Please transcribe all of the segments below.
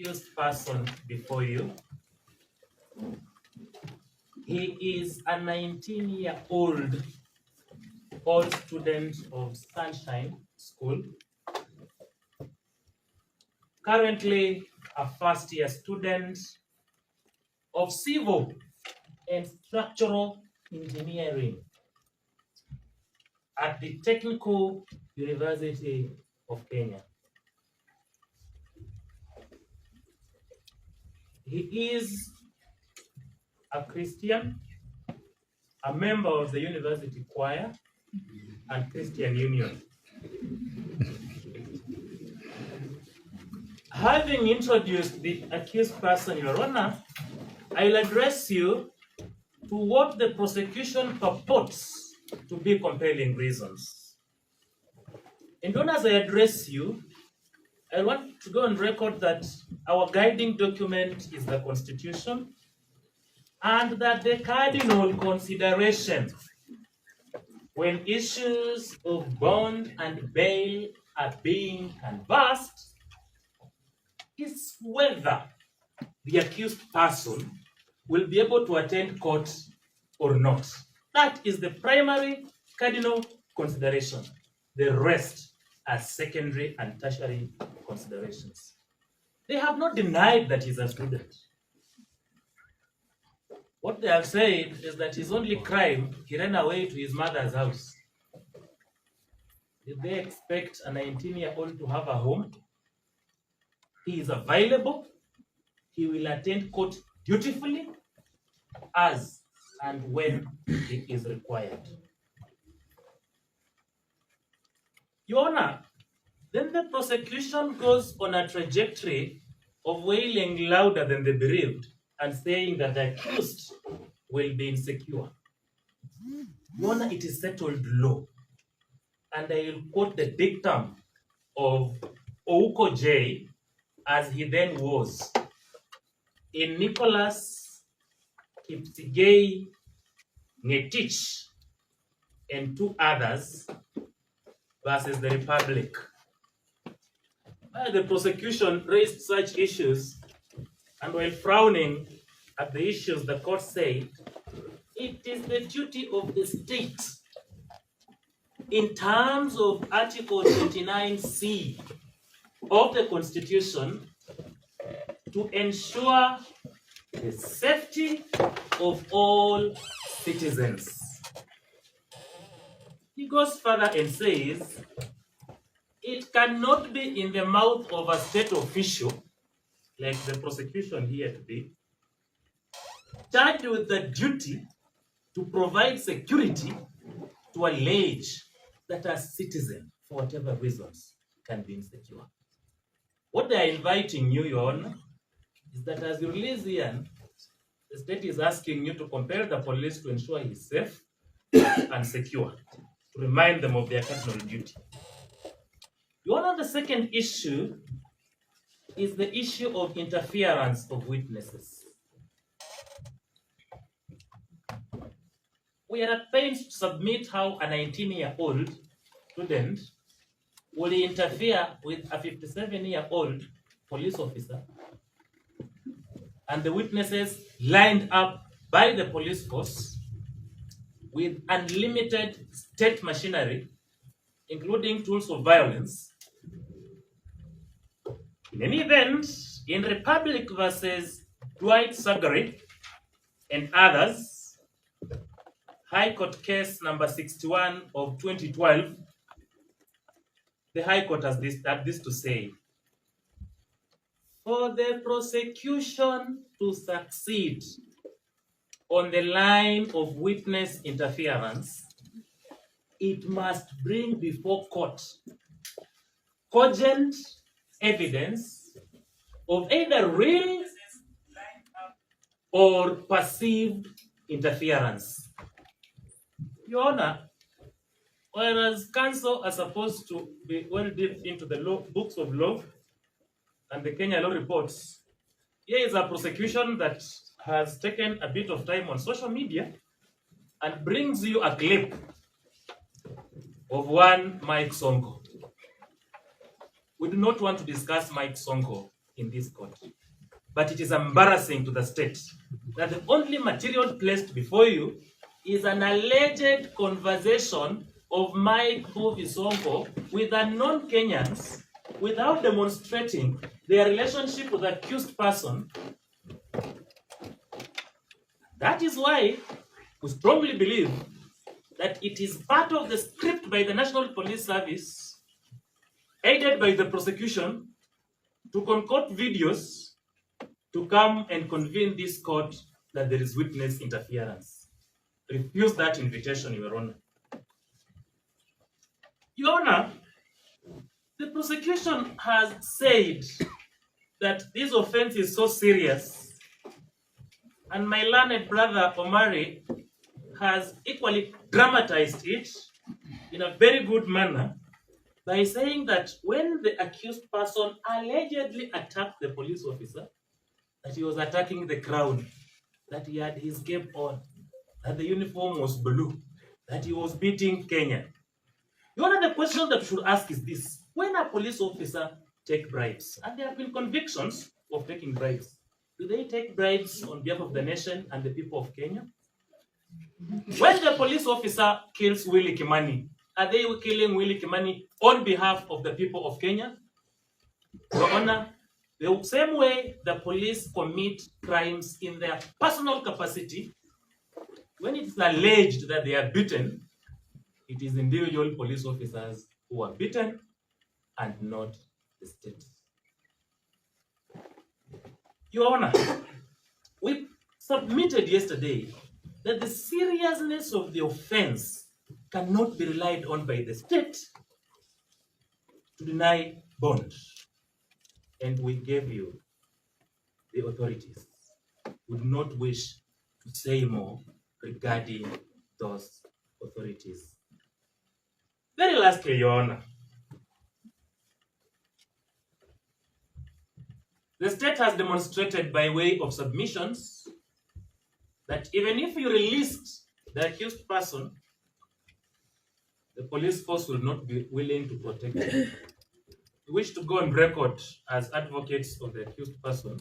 accused person before you, he is a 19-year-old student of Sunshine School, currently a first-year student of civil and structural engineering at the Technical University of Kenya. He is a Christian, a member of the university choir and Christian Union. Having introduced the accused person, Your Honor, I'll address you to what the prosecution purports to be compelling reasons. And then as I address you, I want to go on record that our guiding document is the Constitution, and that the cardinal consideration when issues of bond and bail are being canvassed is whether the accused person will be able to attend court or not. That is the primary cardinal consideration. The rest are secondary and tertiary considerations. They have not denied that he's a student. What they have said is that his only crime, he ran away to his mother's house. Did they expect a 19-year-old to have a home? He is available. He will attend court dutifully as and when it is required. Your Honor, then the prosecution goes on a trajectory of wailing louder than the bereaved and saying that the accused will be insecure. Your Honor, it is settled law. And I will quote the dictum of Ouko J, as he then was, in Nicholas Kipsigei Ngetich and two others versus the Republic. The prosecution raised such issues, and while frowning at the issues, the court said, it is the duty of the state, in terms of Article 29C of the Constitution, to ensure the safety of all citizens. He goes further and says, it cannot be in the mouth of a state official, like the prosecution here today, charged with the duty to provide security, to allege that a citizen, for whatever reasons, can be insecure. What they are inviting you, Your Honor, is that as you release Ian, the state is asking you to compel the police to ensure he's safe and secure, to remind them of their cardinal duty. Your Honor, the second issue is the issue of interference of witnesses. We are at pains to submit how a 19-year-old student will interfere with a 57-year-old police officer and the witnesses lined up by the police force with unlimited state machinery, including tools of violence. In any event, in Republic versus Dwight Sagari and others, High Court case number 61 of 2012, the High Court has this to say. For the prosecution to succeed on the line of witness interference, it must bring before court cogent evidence of either real or perceived interference. Your Honor, whereas counsel are supposed to be well deep into the law, books of law and the Kenya law reports, here is a prosecution that has taken a bit of time on social media and brings you a clip of one Mike Sonko. We do not want to discuss Mike Sonko in this court. But it is embarrassing to the state that the only material placed before you is an alleged conversation of Mike Sonko with unknown Kenyans without demonstrating their relationship with the accused person. That is why we strongly believe that it is part of the script by the National Police Service, aided by the prosecution, to concoct videos to come and convene this court that there is witness interference. Refuse that invitation, Your Honor. Your Honor, the prosecution has said that this offense is so serious, and my learned brother Omari has equally dramatized it in a very good manner by saying that when the accused person allegedly attacked the police officer, that he was attacking the crown, that he had his cape on, that the uniform was blue, that he was beating Kenya. One of the questions that we should ask is this: when a police officer take bribes, and there have been convictions of taking bribes, do they take bribes on behalf of the nation and the people of Kenya? When the police officer kills Willie Kimani, are they killing Willie Kimani on behalf of the people of Kenya? Your Honor, the same way the police commit crimes in their personal capacity, when it is alleged that they are beaten, it is individual police officers who are beaten and not the state. Your Honor, we submitted yesterday that the seriousness of the offense cannot be relied on by the state to deny bond. And we gave you the authorities. We do not wish to say more regarding those authorities. Very lastly, Your Honor, the state has demonstrated by way of submissions that even if you released the accused person, the police force will not be willing to protect him. We wish to go on record as advocates of the accused person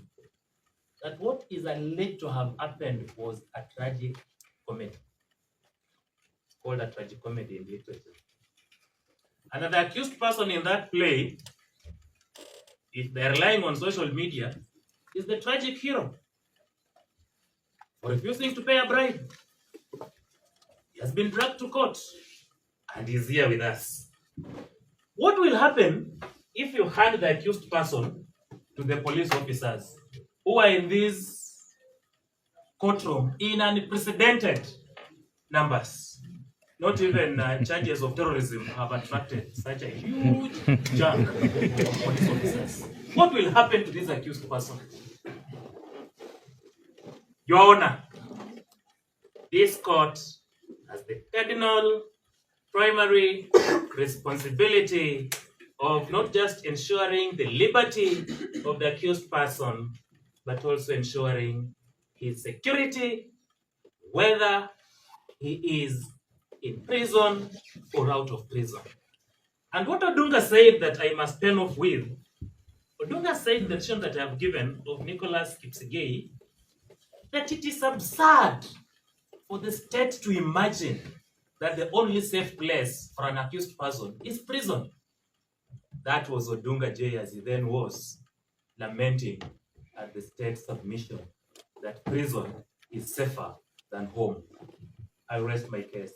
that what is alleged to have happened was a tragic comedy. It's called a tragic comedy in literature. And that the accused person in that play, if they're relying on social media, is the tragic hero for refusing to pay a bribe. He has been dragged to court and is here with us. What will happen if you hand the accused person to the police officers who are in this courtroom in unprecedented numbers? Not even charges of terrorism have attracted such a huge chunk of police officers. What will happen to this accused person? Your Honor, this court has the cardinal primary responsibility of not just ensuring the liberty of the accused person, but also ensuring his security, whether he is in prison or out of prison. And what Odunga said that I must turn off with, Odunga said the decision that I have given of Nicholas Kipsigei, that it is absurd for the state to imagine that the only safe place for an accused person is prison. That was Odunga J, as he then was, lamenting at the state's submission that prison is safer than home. I rest my case.